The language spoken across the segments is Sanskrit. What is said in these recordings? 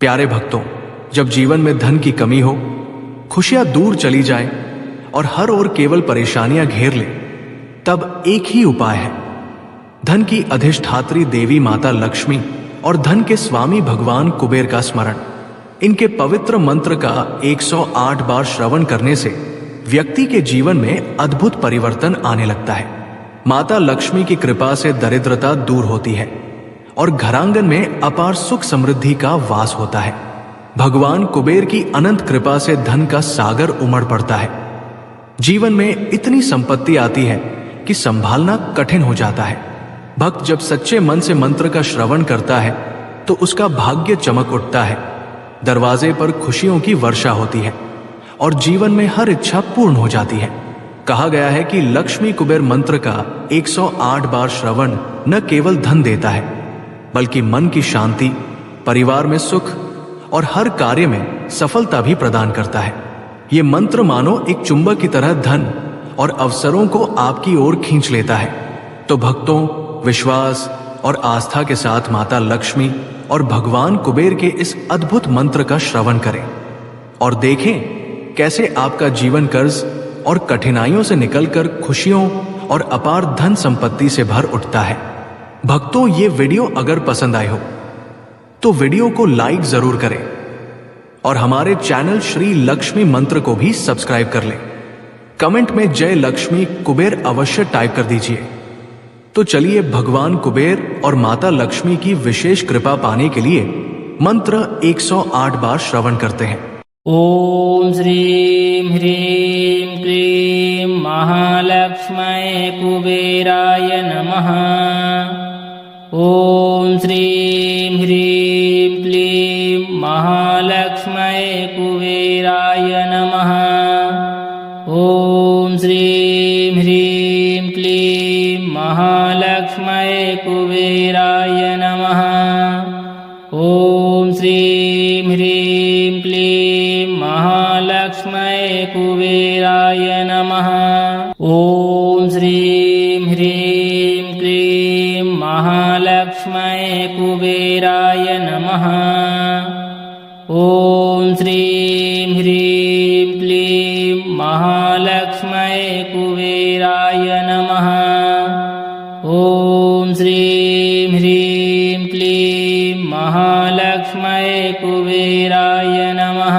प्यारे भक्तों, जब जीवन में धन की कमी हो, खुशियां दूर चली जाएं और हर ओर केवल परेशानियां घेर ले, तब एक ही उपाय है। धन की अधिष्ठात्री देवी माता लक्ष्मी और धन के स्वामी भगवान कुबेर का स्मरण। इनके पवित्र मंत्र का 108 बार श्रवण करने से व्यक्ति के जीवन में अद्भुत परिवर्तन आने लगता है। माता लक्ष्मी की कृपा से दरिद्रता दूर होती है और घरांगन में अपार सुख समृद्धि का वास होता है। भगवान कुबेर की अनंत कृपा से धन का सागर उमड़ पड़ता है। जीवन में इतनी संपत्ति आती है कि संभालना कठिन हो जाता है। भक्त जब सच्चे मन से मंत्र का श्रवण करता है तो उसका भाग्य चमक उठता है, दरवाजे पर खुशियों की वर्षा होती है और जीवन में हर इच्छा पूर्ण हो जाती है। कहा गया है कि लक्ष्मी कुबेर मंत्र का 108 बार श्रवण न केवल धन देता है, बल्कि मन की शांति, परिवार में सुख और हर कार्य में सफलता भी प्रदान करता है। ये मंत्र मानो एक चुंबक की तरह धन और अवसरों को आपकी ओर खींच लेता है। तो भक्तों, विश्वास और आस्था के साथ माता लक्ष्मी और भगवान कुबेर के इस अद्भुत मंत्र का श्रवण करें और देखें कैसे आपका जीवन कर्ज और कठिनाइयों से निकलकर खुशियों और अपार धन संपत्ति से भर उठता है। भक्तों, ये वीडियो अगर पसंद आई हो तो वीडियो को लाइक जरूर करें और हमारे चैनल श्री लक्ष्मी मंत्र को भी सब्सक्राइब कर लें। कमेंट में जय लक्ष्मी कुबेर अवश्य टाइप कर दीजिए। तो चलिए भगवान कुबेर और माता लक्ष्मी की विशेष कृपा पाने के लिए मंत्र 108 बार श्रवण करते हैं। ओम श्रीं ह्रीं क्लीं महालक्ष्म्यै कुबेराय नमः। ओम श्रीं ह्रीं क्लीं महालक्ष्म्यै कुबेराय नमः। ओम श्रीं ह्रीं क्लीं महालक्ष्म्यै कुबेराय नमः। ओम श्रीं ह्रीं क्लीं महालक्ष्म्यै कुबेराय नमः। ओम श्रीं ह्रीं क्लीं महालक्ष्म्यै कुबेराय नमः। ओम श्रीं ह्रीं क्लीं महालक्ष्म्यै कुबेराय नमः। ओम श्रीं ह्रीं क्लीं महालक्ष्म्यै कुबेराय नमः।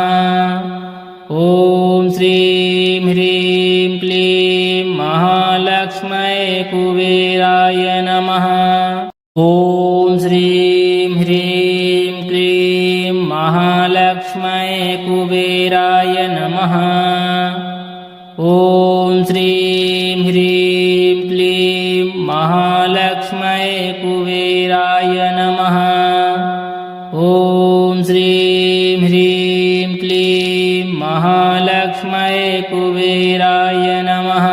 ओम श्रीं ह्रीं क्लीं महालक्ष्म्यै कुबेराय नमः। ओम श्रीं ह्रीं क्लीं महालक्ष्म्यै कुबेराय नमः। ओम श्रीं ह्रीं क्लीं महालक्ष्म्यै कुबेराय नमः। ओम श्रीं ह्रीं क्लीं महालक्ष्म्यै कुबेराय नमः।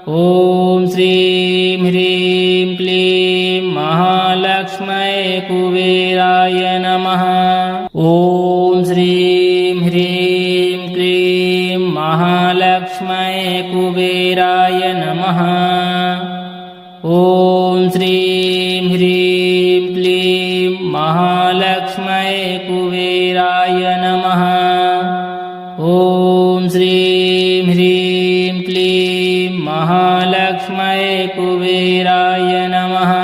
ओम श्रीं ह्रीं क्लीं महालक्ष्म्यै कुबेराय नमः। ओम श्रीं ह्रीं क्लीं महालक्ष्म्यै कुबेराय नमः। ओम श्रीं ह्रीं क्लीं महालक्ष्म्यै कुबेराय नमः। ओम श्रीं ह्रीं क्लीं महालक्ष्म्यै कुबेराय नमः।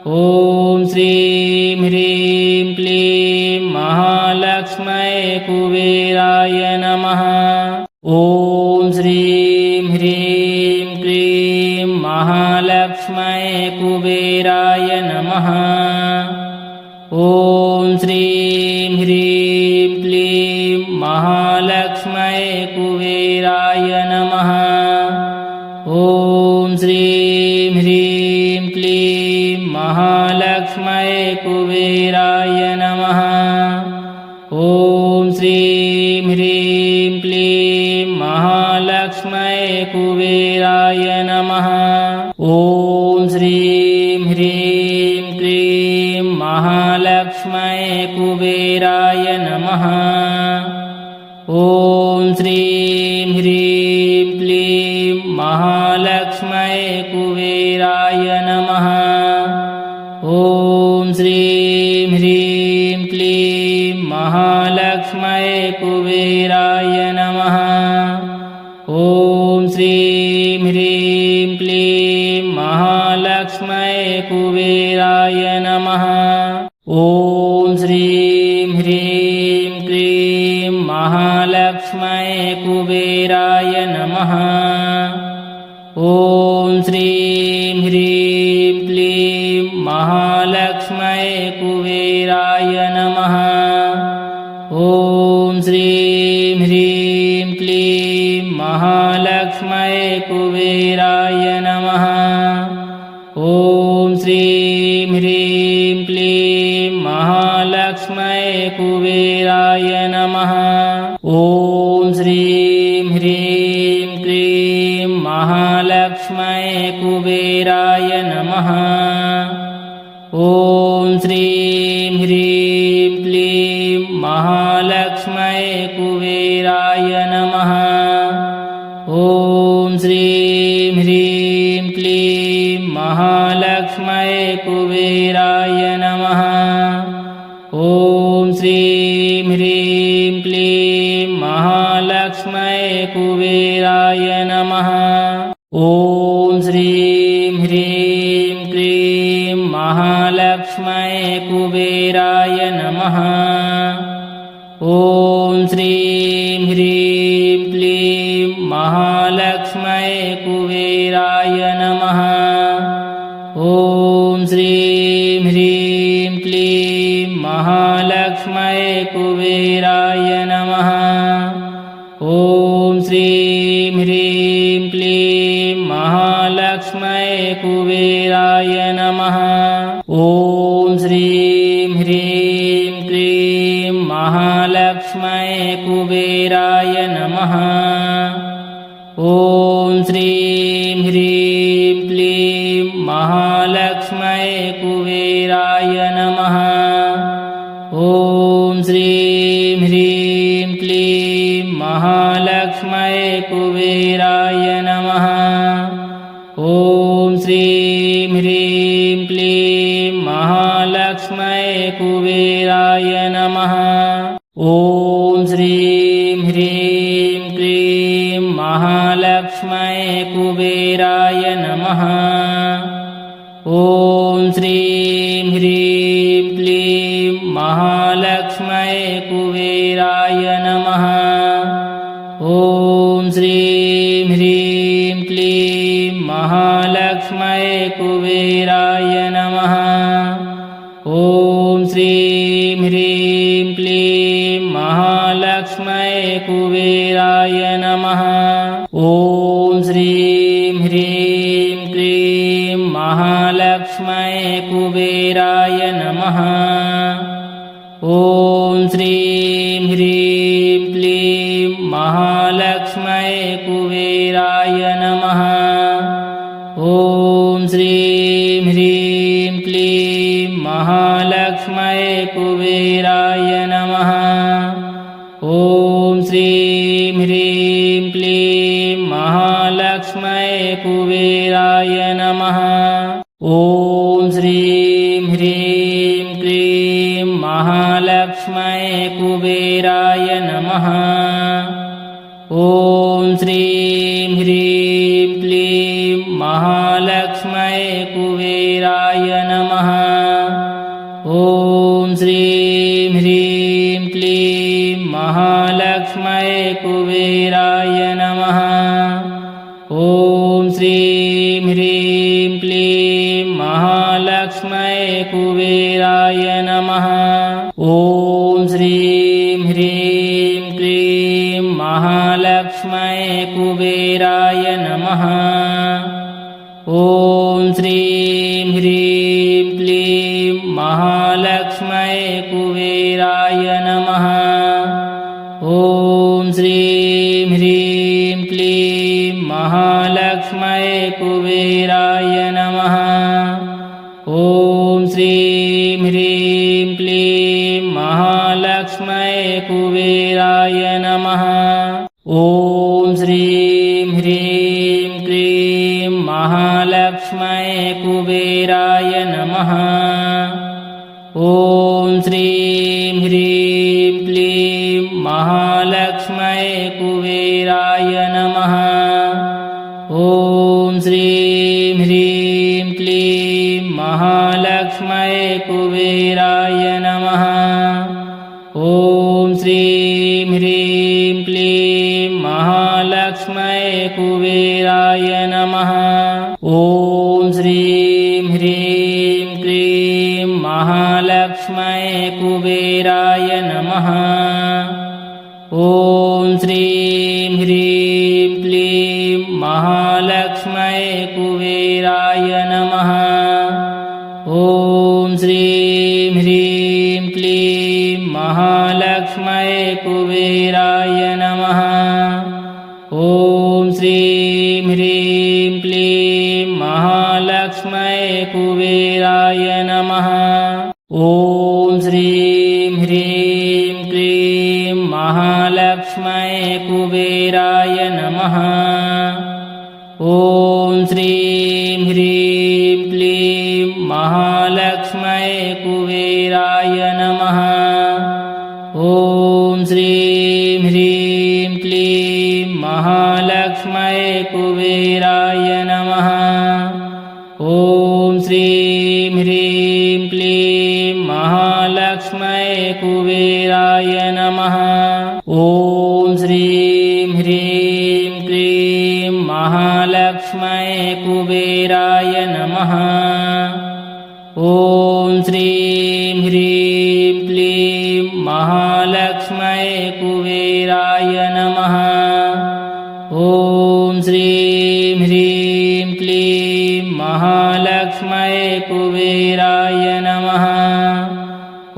ओम श्रीं ह्रीं क्लीं महालक्ष्म्यै कुबेराय नमः। ओम श्रीं ह्रीं क्लीं महालक्ष्म्यै कुबेराय नमः। ओम श्रीं ह्रीं क्लीं महालक्ष्म्यै कुबेराय नमः। ओम श्रीं ह्रीं क्लीं महालक्ष्म्यै कुबेराय नमः। ओम श्रीं ह्रीं क्लीं महालक्ष्म्यै कुबेराय नमः। ओम श्रीं ह्रीं क्लीं महालक्ष्म्यै कुबेराय नमः। ओम श्रीं ह्रीं क्लीं महालक्ष्म्यै कुबेराय नमः। ओम श्रीं ह्रीं क्लीं महालक्ष्मये कुबेराय नमः। ॐ श्रीं ह्रीं क्लीं महालक्ष्मये कुबेराय नमः। ॐ श्रीं ह्रीं क्लीं महालक्ष्मये कुबेराय नमः। ॐ श्रीं ह्रीं क्लीं महालक्ष्मये कुबेराय नमः। ॐ श्रीं ह्रीं क्लीं महालक्ष्मये कुबेराय नमः। ॐ श्रीं ह्रीं क्लीं महालक्ष्मये कुबेराय नमः। ॐ श्रीं ह्रीं क्लीं महालक्ष्मये कुबेराय नमः। ॐ श्रीं ह्रीं क्लीं महालक्ष्मये कुबेराय नमः। ॐ श्रीं ह्रीं क्लीं महालक्ष्मये कुबेराय नमः। ॐ श्रीं ह्रीं क्लीं महालक्ष्मये कुबेराय नमः। ॐ श्रीं ह्रीं क्लीं महालक्ष्मये कुबेराय नमः। ॐ श्रीं ह्रीं क्लीं महालक्ष्मये कुबेराय नमः। ॐ श्रीं ह्रीं क्लीं महालक्ष्मये कुबेराय नमः। ॐ श्रीं ह्रीं क्लीं महालक्ष्मये कुबेराय नमः। ॐ श्रीं ह्रीं क्लीं महालक्ष्मये कुबेराय नमः। ॐ श्रीं ह्रीं क्लीं महालक्ष्मये कुबेराय नमः। ॐ श्रीं ह्रीं क्लीं महालक्ष्मये कुबेराय नमः। ॐ श्रीं ह्रीं क्लीं महालक्ष्मये कुबेराय नमः। ॐ श्रीं ह्रीं क्लीं महालक्ष्मये कुबेराय नमः। ॐ श्रीं ह्रीं क्लीं महालक्ष्मये कुबेराय नमः। ॐ श्रीं ह्रीं क्लीं महालक्ष्मये कुबेराय नमः। ॐ श्रीं ह्रीं क्लीं महालक्ष्मये कुबेराय नमः। ॐ श्रीं ह्रीं क्लीं महालक्ष्मये कुबेराय नमः। ॐ श्रीं ह्रीं क्लीं महालक्ष्मये कुबेराय नमः। ॐ श्रीं ह्रीं क्लीं महालक्ष्मये कुबेराय नमः। ॐ श्रीं ह्रीं क्लीं महालक्ष्मये कुबेराय नमः। ॐ श्रीं ह्रीं क्लीं महालक्ष्मये कुबेराय नमः। ॐ श्रीं ह्रीं क्लीं महालक्ष्मये कुबेराय नमः। ॐ श्रीं ह्रीं क्लीं महालक्ष्मये कुबेराय नमः। ॐ श्रीं ह्रीं क्लीं महालक्ष्मये कुबेराय नमः। ॐ श्रीं ह्रीं क्लीं महालक्ष्मये कुबेराय नमः। ॐ श्रीं ह्रीं क्लीं महालक्ष्मये कुबेराय नमः। ॐ श्रीं ह्रीं क्लीं महालक्ष्मये कुबेराय नमः। ॐ श्रीं ह्रीं क्लीं महालक्ष्मये कुबेराय नमः। ॐ श्रीं ह्रीं क्लीं महालक्ष्मये कुबेराय नमः। ॐ श्रीं ह्रीं क्लीं महालक्ष्मये कुबेराय नमः। ॐ श्रीं ह्रीं क्लीं महालक्ष्मये कुबेराय नमः। ॐ श्रीं ह्रीं क्लीं महालक्ष्मये कुबेराय नमः। ॐ श्रीं ह्रीं क्लीं महालक्ष्मये कुबेराय नमः। ॐ श्रीं ह्रीं क्लीं महालक्ष्मये कुबेराय नमः। ॐ श्रीं ह्रीं क्लीं महालक्ष्मये कुबेराय नमः। ॐ श्रीं ह्रीं क्लीं महालक्ष्मये कुबेराय नमः। ॐ श्रीं ह्रीं क्लीं महालक्ष्मये कुबेराय नमः। ॐ श्रीं ह्रीं क्लीं महालक्ष्मये कुबेराय नमः। ॐ श्रीं ह्रीं क्लीं महालक्ष्मये कुबेराय नमः। ॐ श्रीं ह्रीं क्लीं महालक्ष्मये कुबेराय नमः। ॐ श्रीं ह्रीं क्लीं महालक्ष्मये कुबेराय नमः। ॐ श्रीं ह्रीं क्लीं महालक्ष्मये कुबेराय नमः। ॐ श्रीं ह्रीं क्लीं महालक्ष्मये कुबेराय नमः।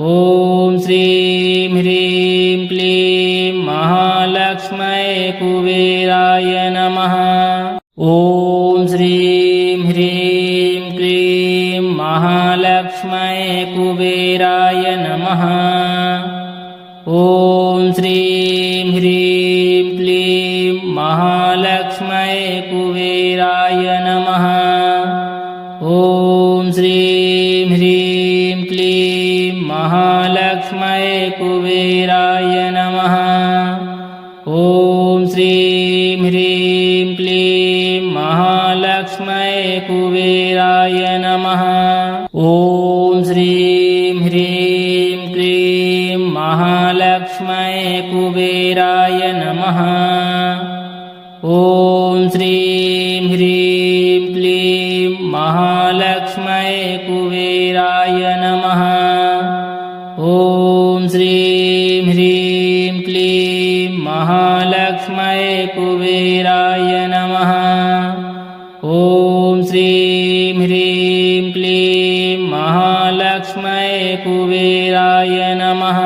ॐ श्रीं ह्रीं क्लीं महालक्ष्मये कुबेराय नमः। ॐ श्रीं ह्रीं क्लीं महालक्ष्मये कुबेराय नमः। ॐ श्रीं ह्रीं क्लीं महालक्ष्मये कुबेराय नमः। ॐ श्रीं ह्रीं क्लीं महालक्ष्मये कुबेराय नमः। ॐ श्रीं ह्रीं क्लीं महालक्ष्मये कुबेराय नमः। ॐ श्रीं ह्रीं क्लीं महालक्ष्मये कुबेराय नमः। ॐ श्रीं ह्रीं क्लीं महालक्ष्मये कुबेराय नमः। ॐ श्रीं ह्रीं क्लीं महालक्ष्मये कुबेराय नमः। ॐ श्रीं ह्रीं क्लीं महालक्ष्मये कुबेराय नमः।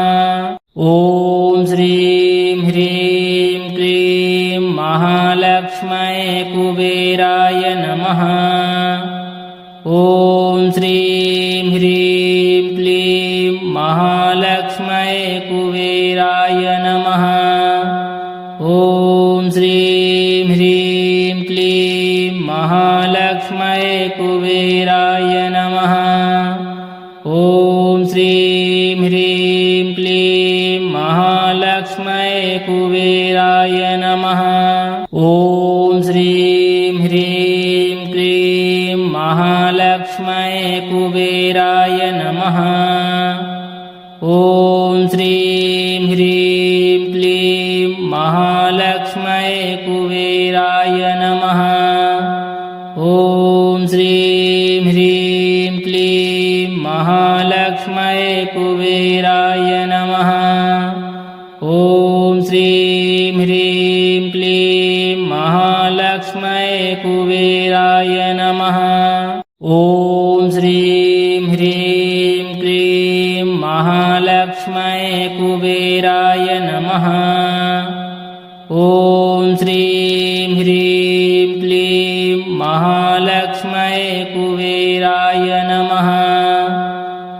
ॐ श्रीं ह्रीं क्लीं महालक्ष्मये कुबेराय नमः। ॐ श्रीं ह्रीं क्लीं महालक्ष्मये कुबेराय नमः। ॐ श्रीं ह्रीं क्लीं महालक्ष्मये कुबेराय नमः। ॐ श्रीं ह्रीं क्लीं महालक्ष्मये कुबेराय नमः। ॐ श्रीं ह्रीं क्लीं महालक्ष्मये कुबेराय नमः। ॐ श्रीं ह्रीं क्लीं महालक्ष्मये कुबेराय नमः। ॐ श्रीं ह्रीं क्लीं महालक्ष्मये कुबेराय नमः। ॐ श्रीं ह्रीं क्लीं महालक्ष्मये कुबेराय नमः। ॐ श्रीं ह्रीं क्लीं महालक्ष्मये कुबेराय नमः। ॐ श्रीं ह्रीं क्लीं महालक्ष्मये कुबेराय नमः।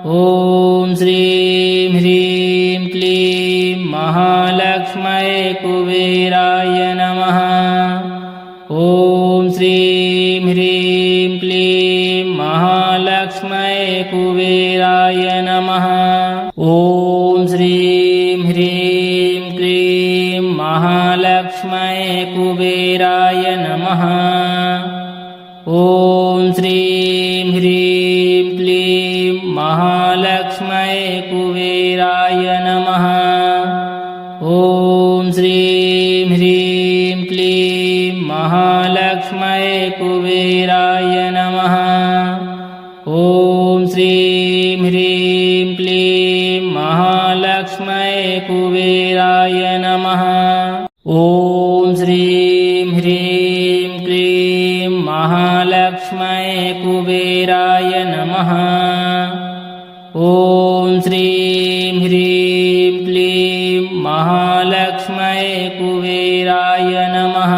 ॐ श्रीं ह्रीं क्लीं महालक्ष्मये कुबेराय नमः। ॐ श्रीं ह्रीं क्लीं महालक्ष्मये कुबेराय नमः। ॐ श्रीं ह्रीं क्लीं श्रीं ह्रीं क्लीं महालक्ष्म्यै कुबेराय नमः। ॐ श्रीं ह्रीं क्लीं महालक्ष्म्यै कुबेराय नमः। ॐ श्रीं ह्रीं क्लीं महालक्ष्म्यै कुबेराय नमः। ॐ श्रीं ह्रीं क्लीं महालक्ष्म्यै कुबेराय नमः। ॐ श्रीं ह्रीं क्लीं महालक्ष्म्यै कुबेराय नमः।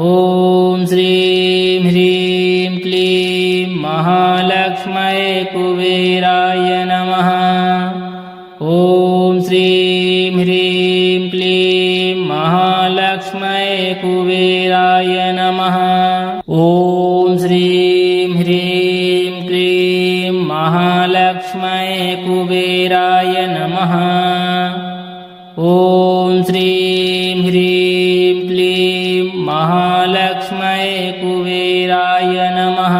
ॐ श्रीं ह्रीं क्लीं महालक्ष्म्यै कुबेराय नमः। ॐ श्रीं ह्रीं क्लीं महालक्ष्म्यै कुबेराय नमः। ॐ श्रीं ह्रीं क्लीं महालक्ष्म्यै कुबेराय नमः। ॐ श्रीं ह्रीं क्लीं महालक्ष्म्यै कुबेराय नमः।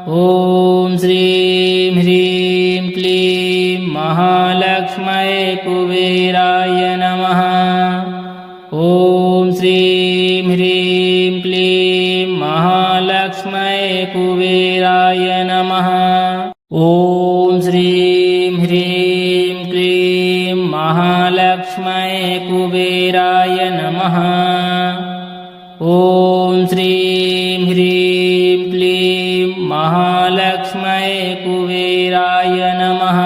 ॐ श्रीं ह्रीं क्लीं महालक्ष्म्यै कुबेराय नमः। ॐ श्रीं ह्रीं क्लीं महालक्ष्म्यै कुबेराय नमः। ॐ श्रीं ह्रीं क्लीं महालक्ष्म्यै कुबेराय नमः। ॐ श्रीं ह्रीं क्लीं महालक्ष्म्यै कुबेराय नमः।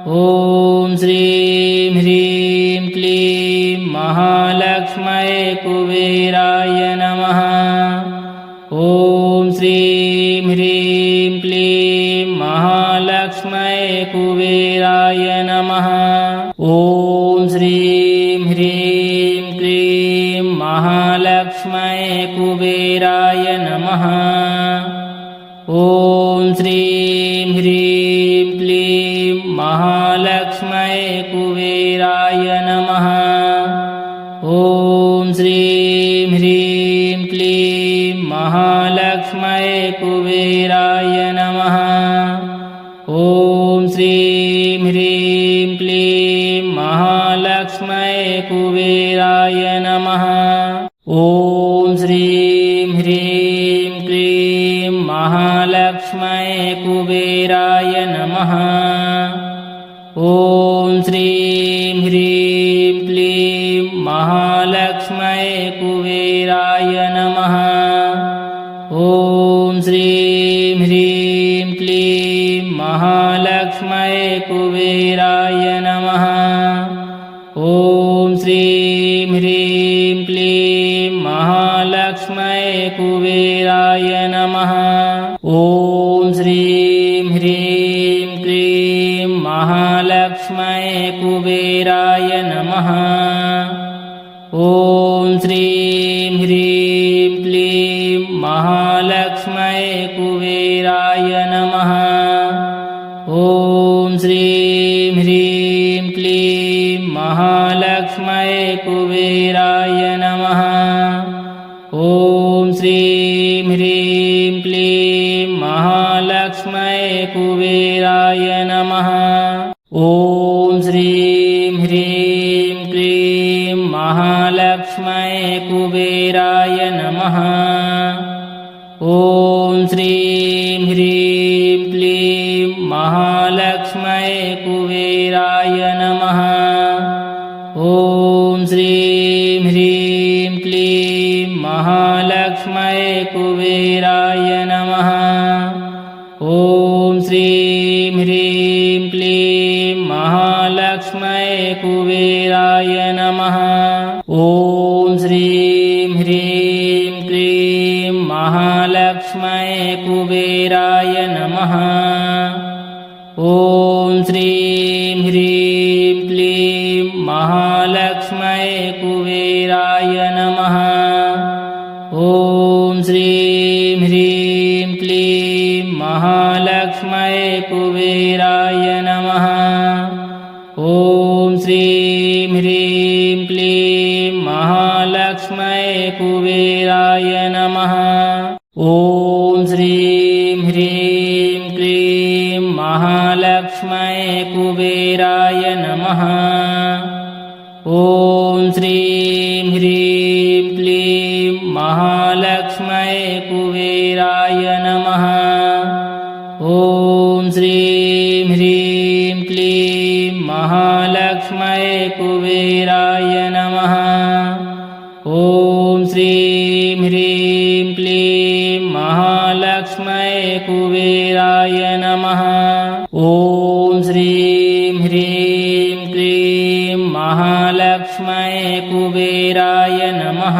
ॐ श्रीं ह्रीं क्लीं महालक्ष्म्यै कुबेराय नमः। ॐ श्रीं ह्रीं क्लीं महालक्ष्म्यै कुबेराय नमः। ॐ श्रीं ह्रीं क्लीं महालक्ष्म्यै कुबेराय नमः। ॐ श्रीं ह्रीं क्लीं महालक्ष्म्यै कुबेराय नमः। ॐ श्रीं ह्रीं क्लीं महालक्ष्म्यै कुबेराय नमः। ॐ श्रीं ह्रीं क्लीं महालक्ष्म्यै कुबेराय नमः। ॐ श्रीं ह्रीं क्लीं महालक्ष्म्यै कुबेराय नमः। ॐ श्रीं ह्रीं क्लीं महालक्ष्म्यै कुबेराय नमः। ॐ श्रीं ह्रीं क्लीं महालक्ष्म्यै कुबेराय नमः। ॐ श्रीं ह्रीं क्लीं महालक्ष्म्यै कुबेराय नमः। ॐ श्रीं ह्रीं क्लीं महालक्ष्म्यै कुबेराय नमः। ॐ श्रीं ह्रीं क्लीं महालक्ष्म्यै कुबेराय नमः। ॐ श्रीं ह्रीं क्लीं महालक्ष्म्यै कुबेराय नमः। ॐ श्रीं ह्रीं क्लीं महालक्ष्म्यै कुबेराय नमः। ॐ श्रीं ह्रीं क्लीं महालक्ष्म्यै कुबेराय नमः। ॐ श्रीं ह्रीं क्लीं महालक्ष्म्यै कुबेराय नमः। ॐ श्रीं ह्रीं क्लीं महालक्ष्म्यै कुबेराय नमः। ॐ श्रीं ह्रीं क्लीं महालक्ष्म्यै कुबेराय नमः। ॐ श्रीं ह्रीं क्लीं महालक्ष्म्यै कुबेराय नमः। ॐ श्रीं ह्रीं क्लीं महालक्ष्म्यै कुबेराय नमः। ॐ श्रीं ह्रीं क्लीं महालक्ष्म्यै कुबेराय नमः। ॐ श्रीं ह्रीं क्लीं महालक्ष्म्यै कुबेराय नमः। ह्रीं क्लीं महालक्ष्मये कुबेराय नमः। ॐ श्रीं ह्रीं क्लीं महालक्ष्मये कुबेराय नमः। ॐ श्रीं ह्रीं क्लीं महालक्ष्मये कुबेराय नमः। ॐ श्रीं ह्रीं क्लीं महालक्ष्मये कुबेराय नमः। ॐ श्रीं ह्रीं क्लीं महालक्ष्मये कुबेराय नमः।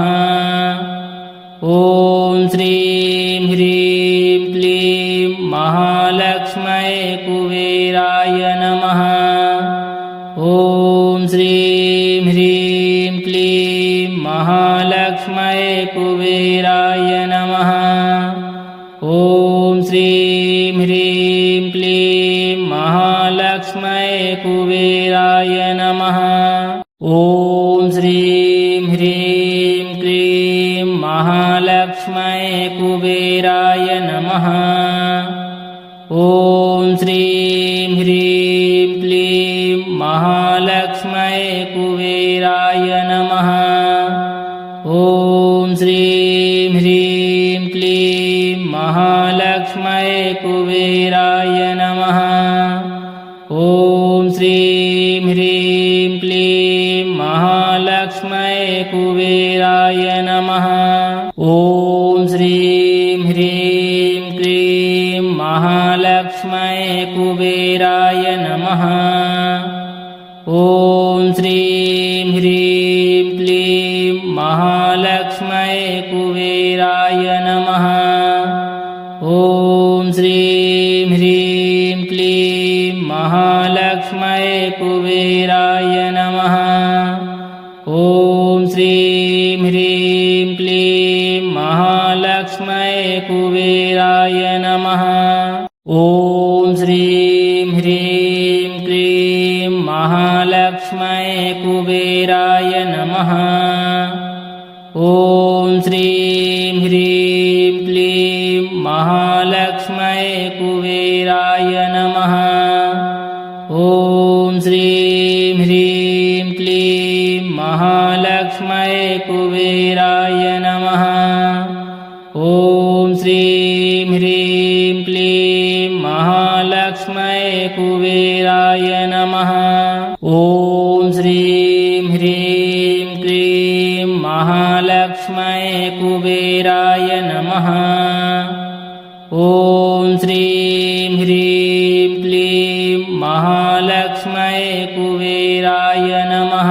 ॐ श्रीं ह्रीं क्लीं महालक्ष्मये कुबेराय नमः। ॐ श्रीं ह्रीं क्लीं महालक्ष्मये कुबेराय नमः। ॐ श्रीं ह्रीं क्लीं महालक्ष्मये कुबेराय नमः। ॐ श्रीं ह्रीं क्लीं महालक्ष्मये कुबेराय नमः। ॐ श्रीं ह्रीं क्लीं महालक्ष्मये कुबेराय नमः। ॐ श्रीं ह्रीं क्लीं महालक्ष्मये कुबेराय नमः। ॐ श्रीं ह्रीं क्लीं महालक्ष्मये कुबेराय नमः। ॐ श्रीं ह्रीं क्लीं महालक्ष्मये कुबेराय नमः। ॐ श्रीं ह्रीं क्लीं महालक्ष्मये कुबेराय नमः। ॐ श्रीं ह्रीं क्लीं महालक्ष्मये कुबेराय नमः। ॐ श्रीं ह्रीं क्लीं महालक्ष्मये कुबेराय नमः। ॐ श्रीं ह्रीं क्लीं महालक्ष्मये कुबेराय नमः। ॐ श्रीं ह्रीं क्लीं महालक्ष्मये कुबेराय नमः। ॐ श्रीं ह्रीं क्लीं महालक्ष्मये कुबेराय नमः। ॐ श्रीं ह्रीं क्लीं महालक्ष्मये कुबेराय नमः। ॐ श्रीं ह्रीं क्लीं महालक्ष्मये कुबेराय नमः। ॐ श्रीं ह्रीं क्लीं महालक्ष्मये कुबेराय नमः।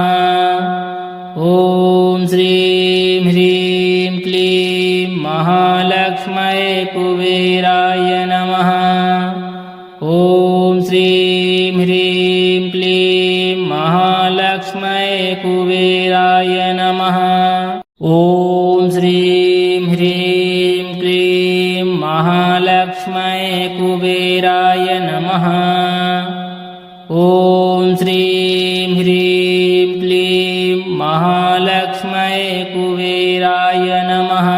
ॐ श्रीं ह्रीं क्लीं महालक्ष्मये कुबेराय नमः। ॐ श्रीं ह्रीं क्लीं महालक्ष्मये कुबेराय नमः। ॐ श्रीं ह्रीं क्लीं महालक्ष्मये कुबेराय नमः। ॐ श्रीं ह्रीं क्लीं महालक्ष्मये कुबेराय नमः।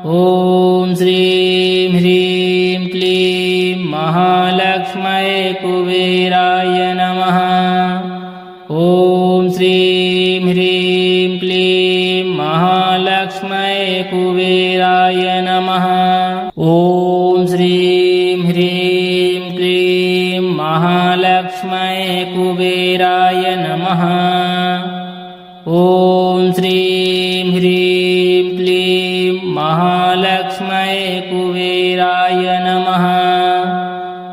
ॐ श्रीं ह्रीं क्लीं महालक्ष्मये कुबेराय नमः। ॐ श्रीं ह्रीं क्लीं महालक्ष्मये कुबेराय नमः। ॐ श्रीं ह्रीं क्लीं महालक्ष्मये कुबेराय नमः। ॐ श्रीं ह्रीं क्लीं महालक्ष्मये कुबेराय नमः।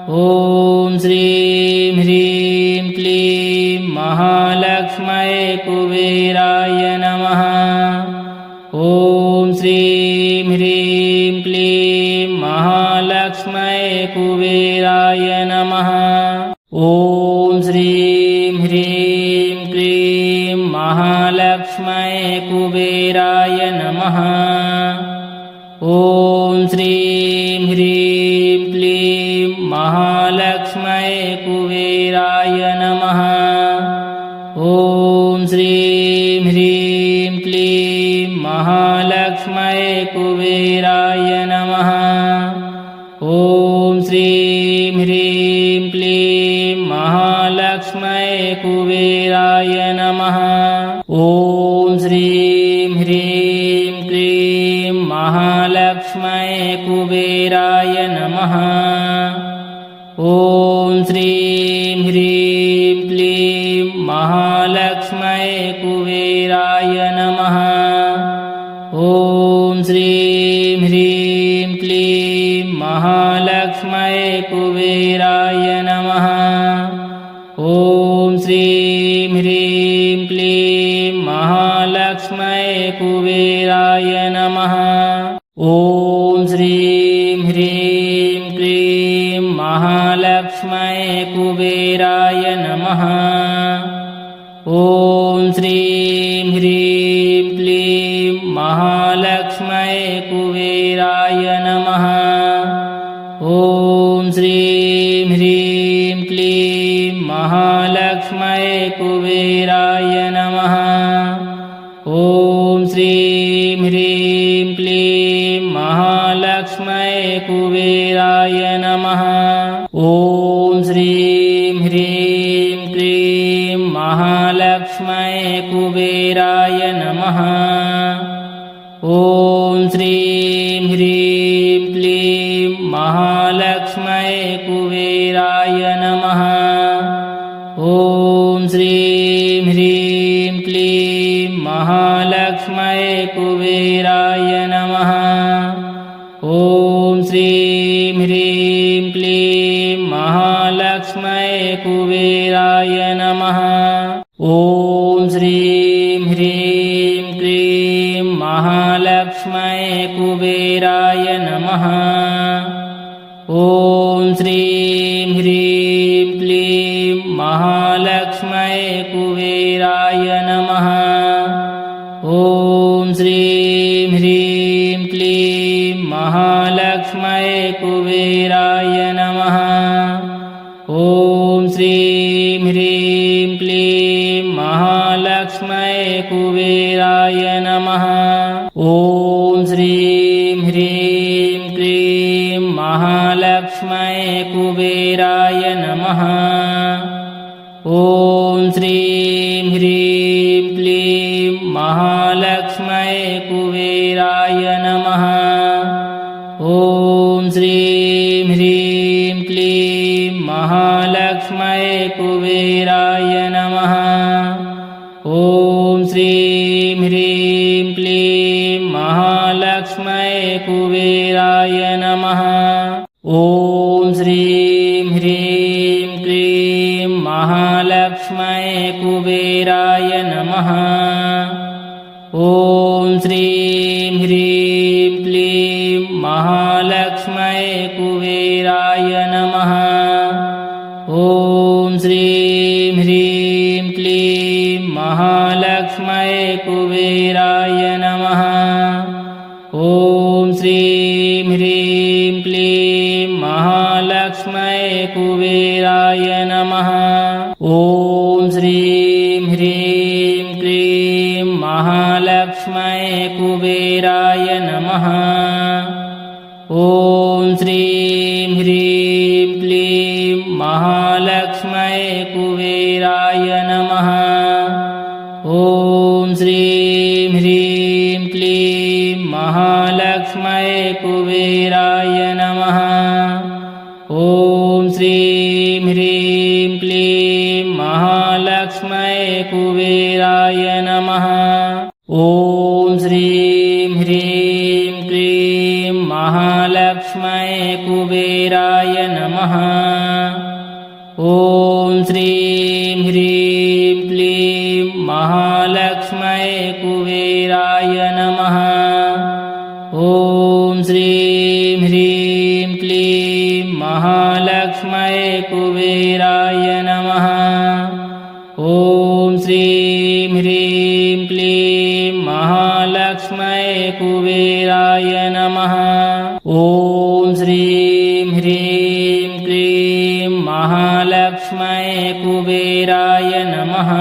ॐ श्रीं ह्रीं क्लीं महालक्ष्मये कुबेराय नमः। ॐ श्रीं ह्रीं क्लीं महालक्ष्मये कुबेराय नमः। ॐ श्रीं ह्रीं क्लीं महालक्ष्मये कुबेराय नमः। ॐ श्रीं ह्रीं क्लीं महालक्ष्मये कुबेराय नमः। ॐ श्रीं ह्रीं क्लीं महालक्ष्मये कुबेराय नमः। ॐ श्रीं ह्रीं क्लीं महालक्ष्म्यै कुबेराय नमः। ॐ श्रीं ह्रीं क्लीं महालक्ष्म्यै कुबेराय नमः। ॐ श्रीं ह्रीं क्लीं महालक्ष्म्यै कुबेराय नमः। ॐ श्रीं ह्रीं क्लीं महालक्ष्म्यै कुबेराय नमः। ॐ श्रीं ह्रीं क्लीं महालक्ष्म्यै कुबेराय नमः। ॐ श्रीं ह्रीं क्लीं महालक्ष्म्यै कुबेराय नमः। ॐ श्रीं ह्रीं क्लीं महालक्ष्म्यै कुबेराय नमः। ॐ श्रीं ह्रीं क्लीं महालक्ष्म्यै कुबेराय नमः। ॐ श्रीं ह्रीं क्लीं महालक्ष्म्यै कुबेराय नमः। ॐ श्रीं ह्रीं क्लीं महालक्ष्म्यै कुबेराय नमः। ॐ श्रीं ह्रीं क्लीं महालक्ष्म्यै कुबेराय नमः। ॐ श्रीं ह्रीं क्लीं महालक्ष्म्यै कुबेराय नमः। ॐ श्रीं ह्रीं क्लीं महालक्ष्म्यै कुबेराय नमः। ॐ श्रीं ह्रीं क्लीं महालक्ष्म्यै कुबेराय नमः। ॐ श्रीं ह्रीं क्लीं महालक्ष्म्यै कुबेराय नमः। ॐ श्रीं ह्रीं क्लीं महालक्ष्म्यै कुबेराय नमः। ॐ श्रीं ह्रीं क्लीं महालक्ष्म्यै कुबेराय नमः। ॐ श्रीं ह्रीं क्लीं महालक्ष्म्यै कुबेराय नमः। ॐ श्रीं ह्रीं क्लीं महालक्ष्म्यै कुबेराय नमः। ॐ श्रीं ह्रीं क्लीं महालक्ष्म्यै कुबेराय नमः। ॐ श्रीं ह्रीं क्लीं महालक्ष्म्यै कुबेराय नमः। ॐ श्रीं ह्रीं क्लीं महालक्ष्म्यै कुबेराय नमः। ॐ श्रीं ह्रीं क्लीं महालक्ष्म्यै कुबेराय नमः। ॐ श्रीं ह्रीं क्लीं महालक्ष्म्यै कुबेराय नमः। ॐ श्रीं ह्रीं क्लीं महालक्ष्म्यै कुबेराय नमः। ॐ श्रीं ह्रीं क्लीं महालक्ष्म्यै कुबेराय नमः। ॐ श्रीं ह्रीं क्लीं महालक्ष्म्यै कुबेराय नमः। ॐ श्रीं ह्रीं क्लीं महालक्ष्म्यै कुबेराय नमः। ॐ श्रीं ह्रीं क्लीं महालक्ष्म्यै कुबेराय नमः। ॐ श्रीं ह्रीं क्लीं महालक्ष्म्यै कुबेराय नमः। ॐ श्रीं ह्रीं क्लीं महालक्ष्म्यै कुबेराय नमः। ॐ श्रीं ह्रीं क्लीं महालक्ष्म्यै कुबेराय नमः। ॐ श्रीं ह्रीं क्लीं महालक्ष्म्यै कुबेराय नमः। ॐ श्रीं ह्रीं क्लीं महालक्ष्म्यै कुबेराय नमः।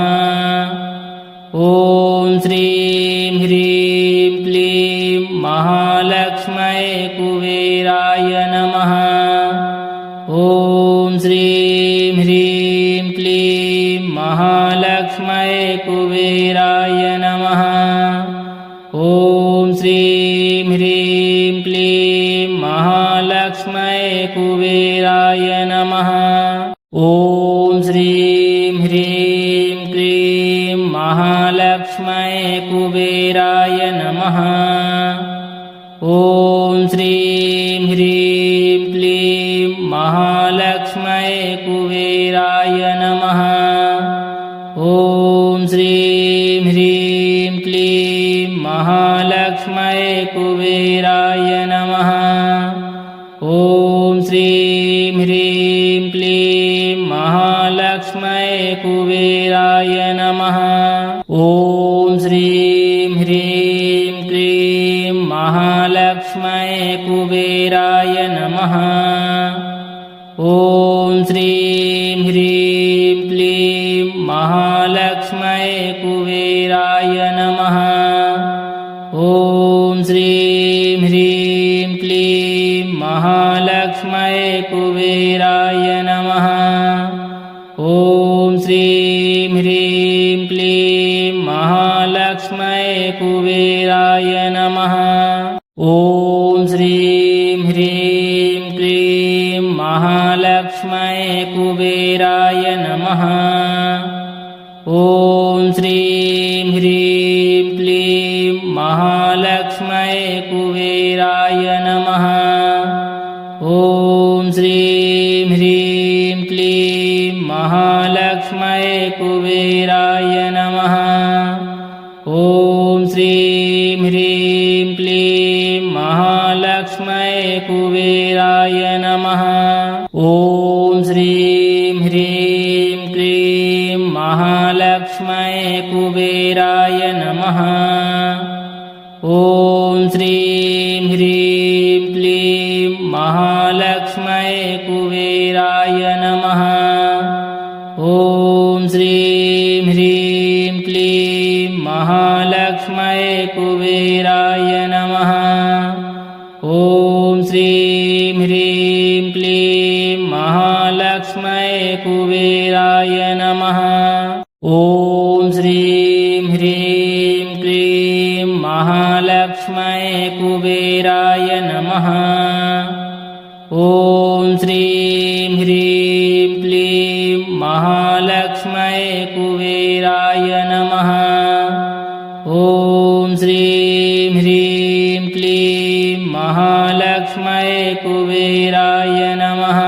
ॐ श्रीं ह्रीं क्लीं महालक्ष्म्यै कुबेराय नमः। नमः। ॐ श्रीं ह्रीं क्लीं महालक्ष्मये कुबेराय नमः। ॐ श्रीं ह्रीं क्लीं महालक्ष्मये कुबेराय नमः। ॐ श्रीं ह्रीं क्लीं महालक्ष्मये कुबेराय नमः। ॐ श्रीं ह्रीं क्लीं महालक्ष्मये कुबेराय नमः। ॐ श्रीं ह्रीं क्लीं महालक्ष्मये कुबेराय नमः। ॐ श्रीं ह्रीं क्लीं महालक्ष्मये कुबेराय नमः। ॐ श्रीं ह्रीं क्लीं महालक्ष्मये कुबेराय नमः। ॐ श्रीं ह्रीं क्लीं महालक्ष्मये कुबेराय नमः। ॐ श्रीं ह्रीं क्लीं महालक्ष्मये कुबेराय नमः। ॐ श्रीं ह्रीं क्लीं महालक्ष्मये कुबेराय नमः। ॐ श्रीं ह्रीं क्लीं महालक्ष्मये कुबेराय नमः। ॐ श्रीं ह्रीं क्लीं महालक्ष्मये कुबेराय नमः। ॐ श्रीं ह्रीं क्लीं महालक्ष्मये कुबेराय नमः। ॐ श्रीं ह्रीं क्लीं महालक्ष्मये कुबेराय नमः। ॐ श्रीं ह्रीं क्लीं महालक्ष्मये कुबेराय नमः। ॐ श्रीं ह्रीं क्लीं महालक्ष्मये कुबेराय नमः। ॐ श्रीं ह्रीं क्लीं महालक्ष्मये कुबेराय नमः। ॐ श्रीं ह्रीं क्लीं महालक्ष्मये कुबेराय नमः। ॐ श्रीं ह्रीं क्लीं महालक्ष्मये कुबेराय नमः। ॐ श्रीं ह्रीं क्लीं महालक्ष्मये कुबेराय नमः। ॐ श्रीं ह्रीं क्लीं महालक्ष्मये कुबेराय नमः।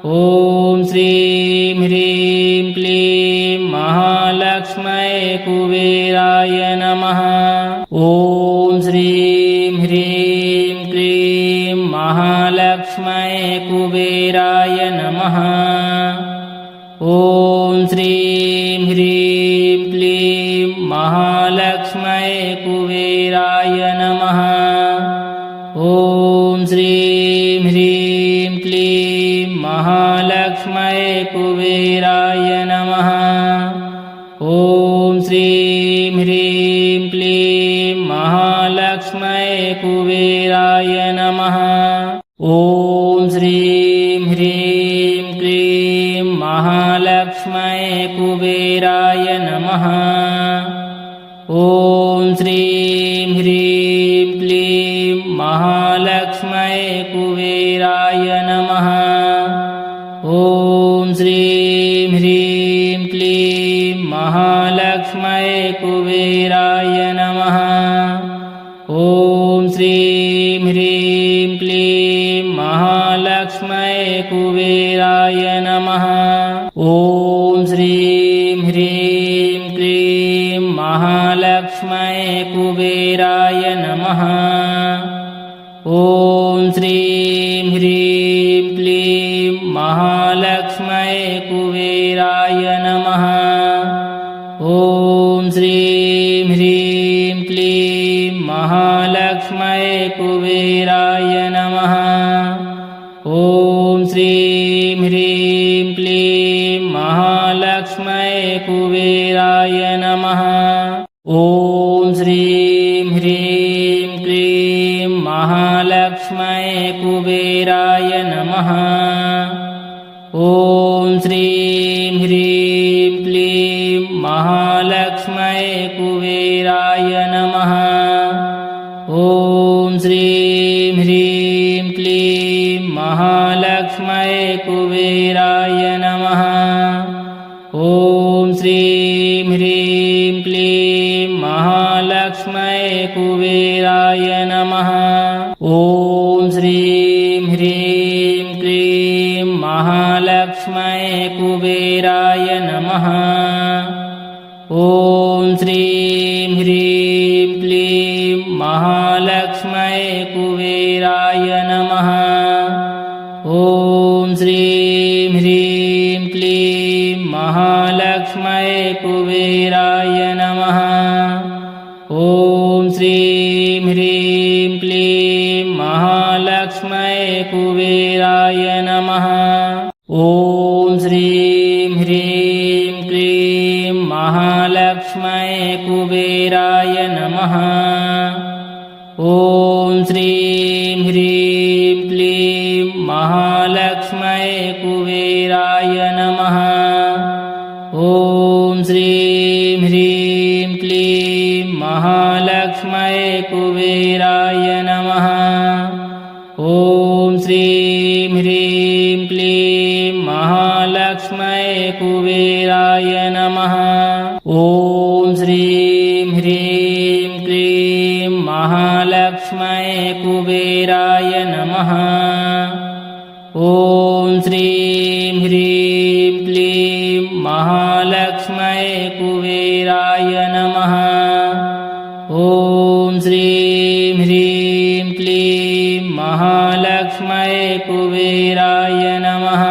ॐ श्रीं ह्रीं क्लीं महालक्ष्मये कुबेराय नमः। ॐ श्रीं ह्रीं क्लीं महालक्ष्मये कुबेराय नमः। ॐ श्रीं ह्रीं क्लीं महालक्ष्मये कुबेराय नमः। ॐ श्रीं ह्रीं क्लीं महालक्ष्मये कुबेराय नमः। ॐ श्रीं ह्रीं क्लीं महालक्ष्मये कुबेराय नमः। ॐ श्रीं ह्रीं क्लीं महालक्ष्मये कुबेराय नमः। ॐ श्रीं ह्रीं क्लीं महालक्ष्मये कुबेराय नमः। ॐ श्रीं ह्रीं क्लीं महालक्ष्मये कुबेराय नमः। ॐ श्रीं ह्रीं क्लीं महालक्ष्मये कुबेराय नमः। ॐ श्रीं ह्रीं क्लीं महालक्ष्मये कुबेराय नमः। ॐ श्रीं ह्रीं क्लीं महालक्ष्मये कुबेराय नमः। ॐ श्रीं ह्रीं क्लीं महालक्ष्मये कुबेराय नमः। ॐ श्रीं ह्रीं क्लीं महालक्ष्मये कुबेराय नमः। ॐ श्रीं ह्रीं क्लीं महालक्ष्मये कुबेराय कुबेराय नमः। ॐ श्रीं ह्रीं क्लीं महालक्ष्मये कुबेराय नमः। ॐ श्रीं ह्रीं क्लीं महालक्ष्मये कुबेराय नमः। ॐ श्रीं ह्रीं क्लीं महालक्ष्मये कुबेराय नमः। ॐ श्रीं ह्रीं क्लीं महालक्ष्मये कुबेराय नमः। ॐ श्रीं ह्रीं क्लीं महालक्ष्मये कुबेराय नमः। ॐ श्रीं ह्रीं क्लीं महालक्ष्मये कुबेराय नमः। ॐ श्रीं ह्रीं क्लीं महालक्ष्मये कुबेराय नमः। ॐ श्रीं ह्रीं क्लीं महालक्ष्मये कुबेराय नमः। ॐ श्रीं ह्रीं क्लीं महालक्ष्मये कुबेराय नमः। ॐ श्रीं ह्रीं क्लीं महालक्ष्मये कुबेराय नमः। ॐ श्रीं ह्रीं क्लीं महालक्ष्मये कुबेराय नमः। ॐ श्रीं ह्रीं क्लीं महालक्ष्मये कुबेराय नमः। ॐ श्रीं ह्रीं क्लीं महालक्ष्मये कुबेराय नमः। ॐ श्रीं ह्रीं क्लीं महालक्ष्मये कुबेराय नमः।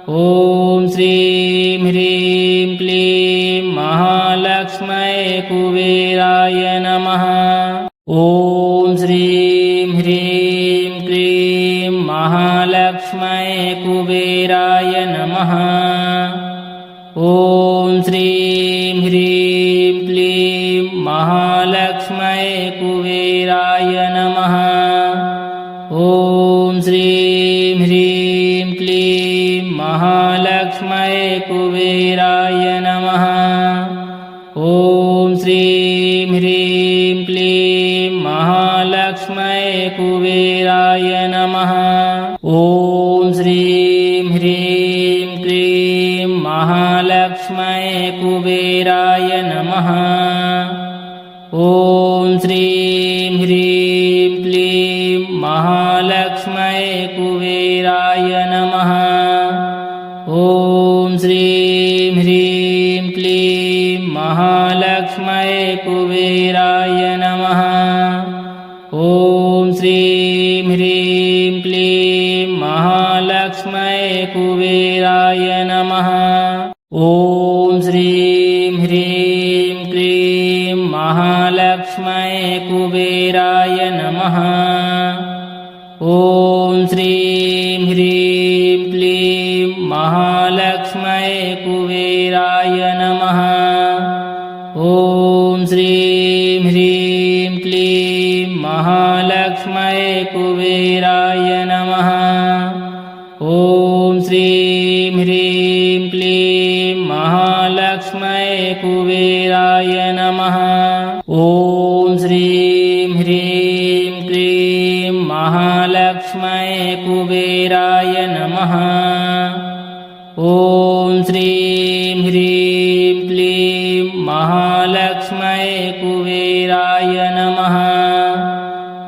ॐ श्रीं ह्रीं क्लीं महालक्ष्मये कुबेराय नमः। ॐ श्रीं ह्रीं क्लीं महालक्ष्मये कुबेराय नमः। ॐ श्रीं ह्रीं क्लीं महालक्ष्मये कुबेराय नमः। ॐ श्रीं ह्रीं क्लीं महालक्ष्मये कुबेराय नमः। ॐ श्रीं ह्रीं क्लीं महालक्ष्मये कुबेराय नमः। ॐ श्रीं ह्रीं क्लीं महालक्ष्मये कुबेराय नमः। ॐ श्रीं ह्रीं क्लीं महालक्ष्मये कुबेराय नमः। ॐ श्रीं ह्रीं क्लीं महालक्ष्मये कुबेराय नमः। ॐ श्रीं ह्रीं क्लीं महालक्ष्मये कुबेराय नमः। ॐ श्रीं ह्रीं क्लीं महालक्ष्मये कुबेराय नमः। ॐ श्रीं ह्रीं क्लीं महालक्ष्मये कुबेराय नमः। ॐ श्रीं ह्रीं क्लीं महालक्ष्मये कुबेराय नमः। ॐ श्रीं ह्रीं क्लीं महालक्ष्मये कुबेराय नमः। ॐ श्रीं ह्रीं क्लीं महालक्ष्मये कुबेराय नमः। ॐ श्रीं ह्रीं क्लीं महालक्ष्मये कुबेराय नमः।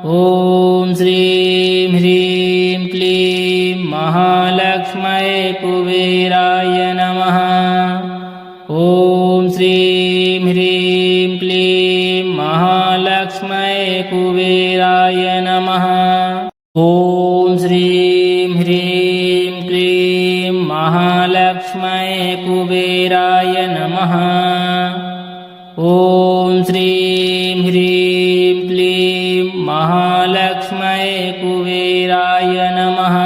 ॐ श्रीं ह्रीं क्लीं महालक्ष्मये कुबेराय नमः। ॐ श्रीं ह्रीं क्लीं महालक्ष्मये कुबेराय नमः। ॐ श्रीं ह्रीं क्लीं महालक्ष्मये कुबेराय नमः। ॐ श्रीं ह्रीं क्लीं महालक्ष्मये कुबेराय नमः।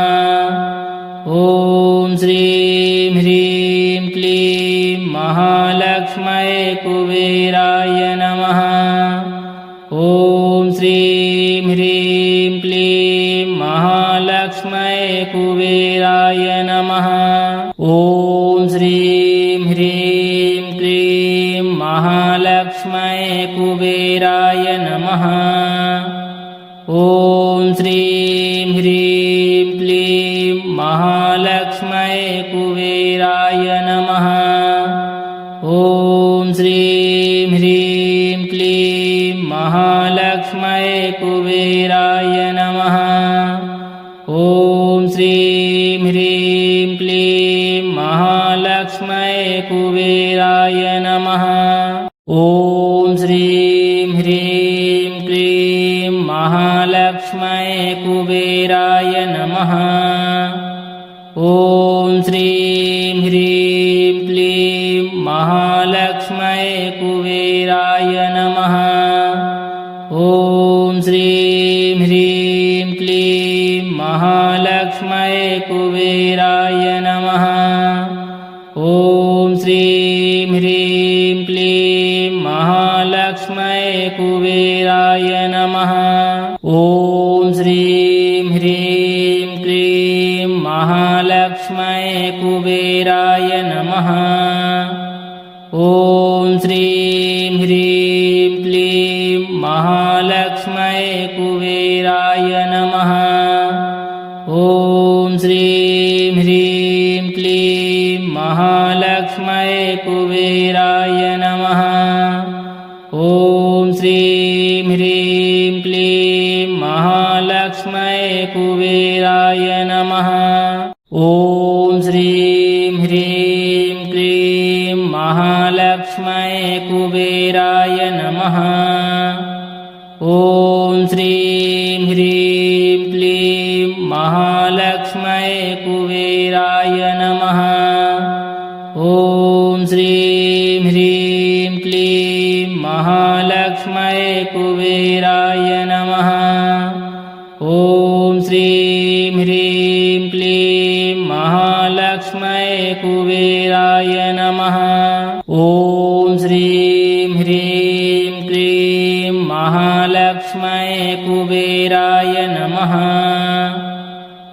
ॐ श्रीं ह्रीं क्लीं महालक्ष्मये कुबेराय नमः। ॐ श्रीं ह्रीं क्लीं महालक्ष्मये महालक्ष्म्यै कुबेराय नमः। ॐ श्रीं ह्रीं क्लीं महालक्ष्म्यै कुबेराय नमः। ॐ श्रीं ह्रीं क्लीं महालक्ष्म्यै कुबेराय नमः। ॐ श्रीं ह्रीं क्लीं महालक्ष्म्यै कुबेराय नमः। ॐ श्रीं ह्रीं क्लीं महालक्ष्म्यै कुबेराय नमः। ॐ श्रीं ह्रीं क्लीं महालक्ष्म्यै कुबेराय नमः। ॐ श्रीं ह्रीं क्लीं महालक्ष्म्यै कुबेराय नमः। ॐ श्रीं ह्रीं क्लीं महालक्ष्म्यै कुबेराय नमः। ॐ श्रीं ह्रीं क्लीं महालक्ष्म्यै कुबेराय नमः। ॐ श्रीं ह्रीं क्लीं महालक्ष्म्यै कुबेराय नमः। ॐ श्रीं ह्रीं क्लीं महालक्ष्म्यै कुबेराय नमः। ॐ श्रीं ह्रीं क्लीं महालक्ष्म्यै कुबेराय नमः। ॐ श्रीं ह्रीं क्लीं महालक्ष्म्यै कुबेराय नमः। ॐ श्रीं ह्रीं क्लीं महालक्ष्म्यै कुबेराय नमः। ॐ श्रीं ह्रीं क्लीं महालक्ष्म्यै कुबेराय नमः। ॐ श्रीं ह्रीं क्लीं महालक्ष्म्यै कुबेराय नमः। ॐ श्रीं ह्रीं क्लीं महालक्ष्म्यै कुबेराय नमः। ॐ श्रीं ह्रीं क्लीं महालक्ष्म्यै कुबेराय नमः।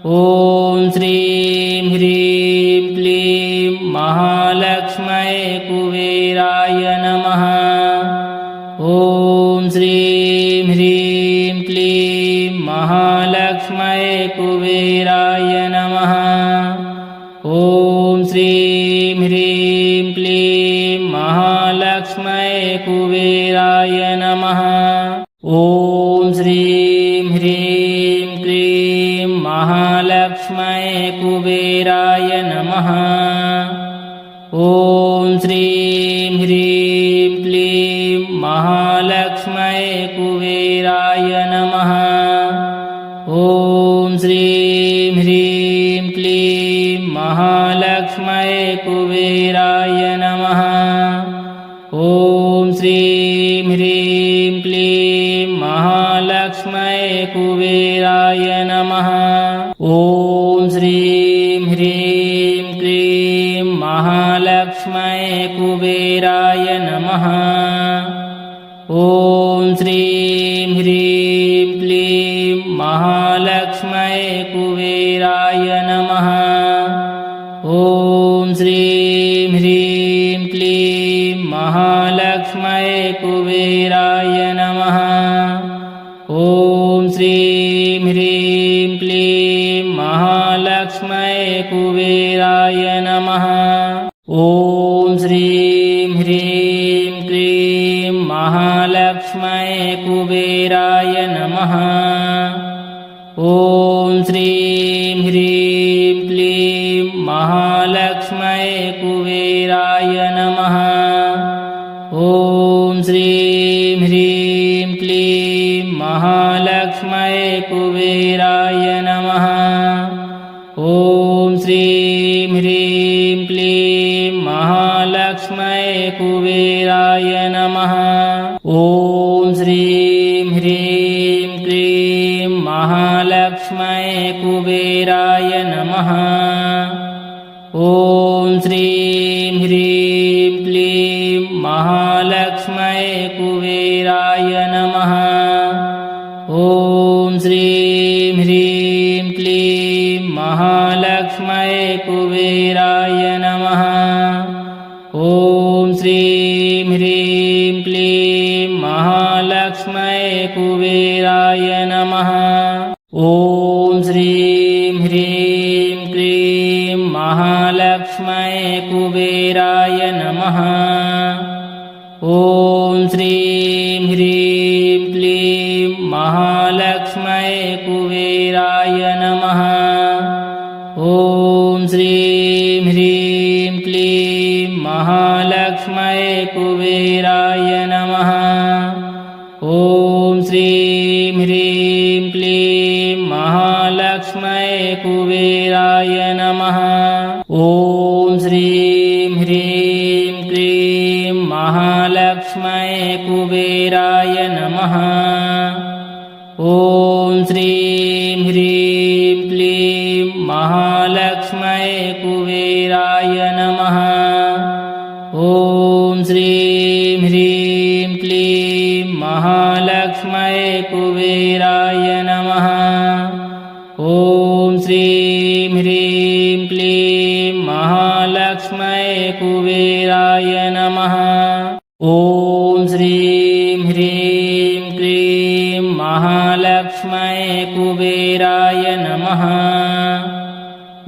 ॐ श्रीं ह्रीं क्लीं महालक्ष्म्यै कुबेराय नमः। ॐ श्रीं ह्रीं क्लीं महालक्ष्म्यै कुबेराय नमः। ॐ श्रीं ह्रीं क्लीं महालक्ष्म्यै कुबेराय नमः। ॐ श्रीं ह्रीं क्लीं महालक्ष्म्यै कुबेराय नमः। ॐ श्रीं ह्रीं क्लीं महालक्ष्म्यै कुबेराय नमः। ॐ श्रीं ह्रीं क्लीं महालक्ष्म्यै कुबेराय नमः। ॐ श्रीं ह्रीं क्लीं महालक्ष्म्यै कुबेराय नमः। ॐ श्रीं ह्रीं क्लीं महालक्ष्म्यै कुबेराय नमः। ॐ श्रीं ह्रीं क्लीं महालक्ष्म्यै कुबेराय नमः। ॐ श्रीं ह्रीं क्लीं महालक्ष्म्यै कुबेराय नमः। ॐ श्रीं ह्रीं क्लीं महालक्ष्म्यै कुबेराय नमः। ॐ श्रीं ह्रीं क्लीं महालक्ष्म्यै कुबेराय नमः। ॐ श्रीं ह्रीं क्लीं महालक्ष्म्यै कुबेराय नमः। ॐ श्रीं ह्रीं क्लीं महालक्ष्म्यै कुबेराय नमः। ॐ श्रीं ह्रीं क्लीं महालक्ष्म्यै कुबेराय नमः। ॐ श्रीं ह्रीं क्लीं महालक्ष्म्यै कुबेराय नमः। ॐ श्रीं ह्रीं क्लीं महालक्ष्म्यै कुबेराय नमः। ॐ श्रीं ह्रीं क्लीं महालक्ष्मये कुबेराय नमः। ॐ श्रीं ह्रीं क्लीं महालक्ष्मये कुबेराय नमः। ॐ श्रीं ह्रीं क्लीं महालक्ष्मये कुबेराय नमः। ॐ श्रीं ह्रीं क्लीं महालक्ष्मये कुबेराय नमः। ॐ श्रीं ह्रीं क्लीं महालक्ष्मये कुबेराय नमः। ॐ श्रीं ह्रीं क्लीं महालक्ष्मये कुबेराय नमः। ॐ श्रीं ह्रीं क्लीं महालक्ष्मये कुबेराय नमः। ॐ श्रीं ह्रीं क्लीं महालक्ष्मये कुबेराय नमः। ॐ श्रीं ह्रीं क्लीं महालक्ष्मये कुबेराय नमः। ॐ श्रीं ह्रीं क्लीं महालक्ष्मये कुबेराय नमः। ॐ श्रीं ह्रीं क्लीं महालक्ष्मये कुबेराय नमः।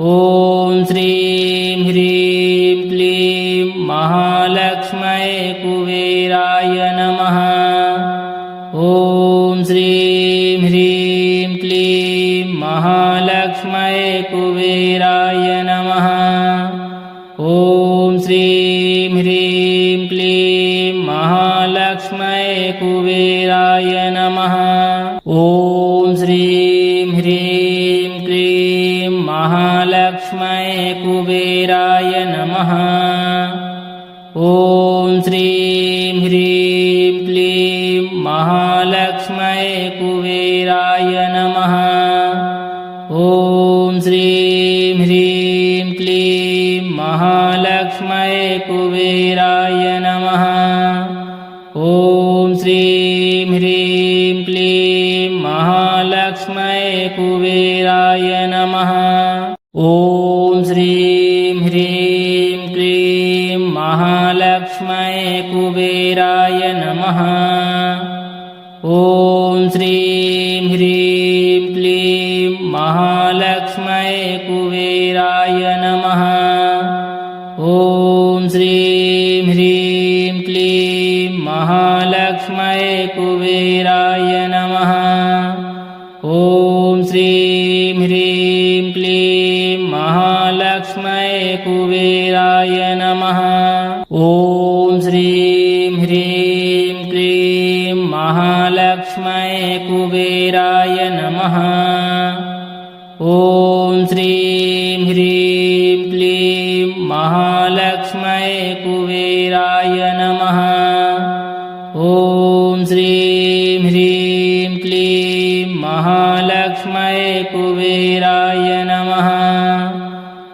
ॐ श्रीं ह्रीं क्लीं महालक्ष्मये कुबेराय नमः। ॐ श्रीं ह्रीं क्लीं महालक्ष्मये कुबेराय नमः। ॐ श्रीं ह्रीं क्लीं महालक्ष्मये कुबेराय नमः। ॐ श्रीं ह्रीं क्लीं महालक्ष्मये कुबेराय नमः। ॐ श्रीं ह्रीं क्लीं महालक्ष्मये कुबेराय नमः। ॐ श्रीं ह्रीं क्लीं महालक्ष्मये कुबेराय नमः। ॐ श्रीं ह्रीं क्लीं महालक्ष्मये कुबेराय नमः। ॐ श्रीं ह्रीं क्लीं महालक्ष्मये कुबेराय नमः। ॐ श्रीं ह्रीं क्लीं महालक्ष्मये कुबेराय नमः। ॐ श्रीं ह्रीं क्लीं महालक्ष्मये कुबेराय नमः। ॐ श्रीं ह्रीं क्लीं महालक्ष्मये कुबेराय नमः। ॐ श्रीं ह्रीं क्लीं महालक्ष्मये कुबेराय नमः। ॐ श्रीं ह्रीं क्लीं महालक्ष्मये कुबेराय नमः। ॐ श्रीं ह्रीं क्लीं महालक्ष्मये कुबेराय नमः।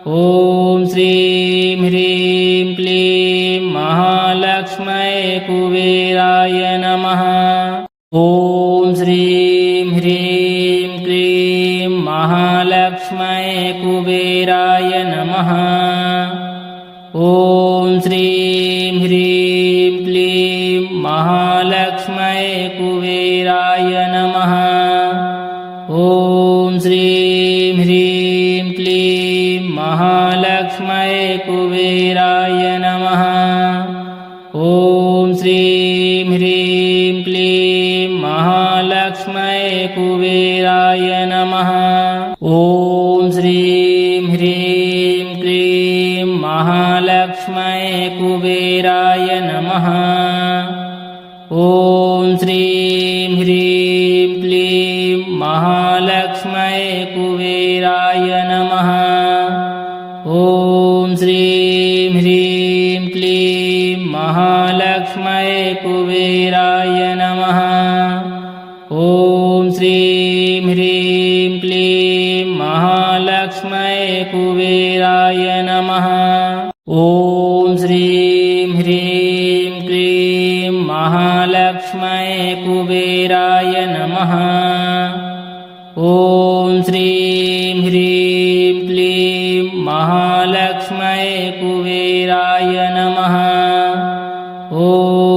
ॐ श्रीं ह्रीं क्लीं महालक्ष्मये कुबेराय नमः। ॐ श्रीं ह्रीं क्लीं महालक्ष्मये कुबेराय नमः। ॐ श्रीं ह्रीं क्लीं महालक्ष्मये कुबेराय नमः। ॐ श्रीं ह्रीं क्लीं महालक्ष्मये कुबेराय नमः। ॐ श्रीं ह्रीं क्लीं महालक्ष्मये कुबेराय नमः। ॐ श्रीं ह्रीं क्लीं महालक्ष्मये कुबेराय नमः। ॐ श्रीं ह्रीं क्लीं महालक्ष्मये कुबेराय नमः। ॐ श्रीं ह्रीं क्लीं महालक्ष्मये कुबेराय नमः। ॐ श्रीं ह्रीं क्लीं महालक्ष्मये कुबेराय नमः। ॐ श्रीं ह्रीं क्लीं महालक्ष्मये कुबेराय नमः। ॐ श्रीं ह्रीं महालक्ष्मये कुबेराय नमः। ॐ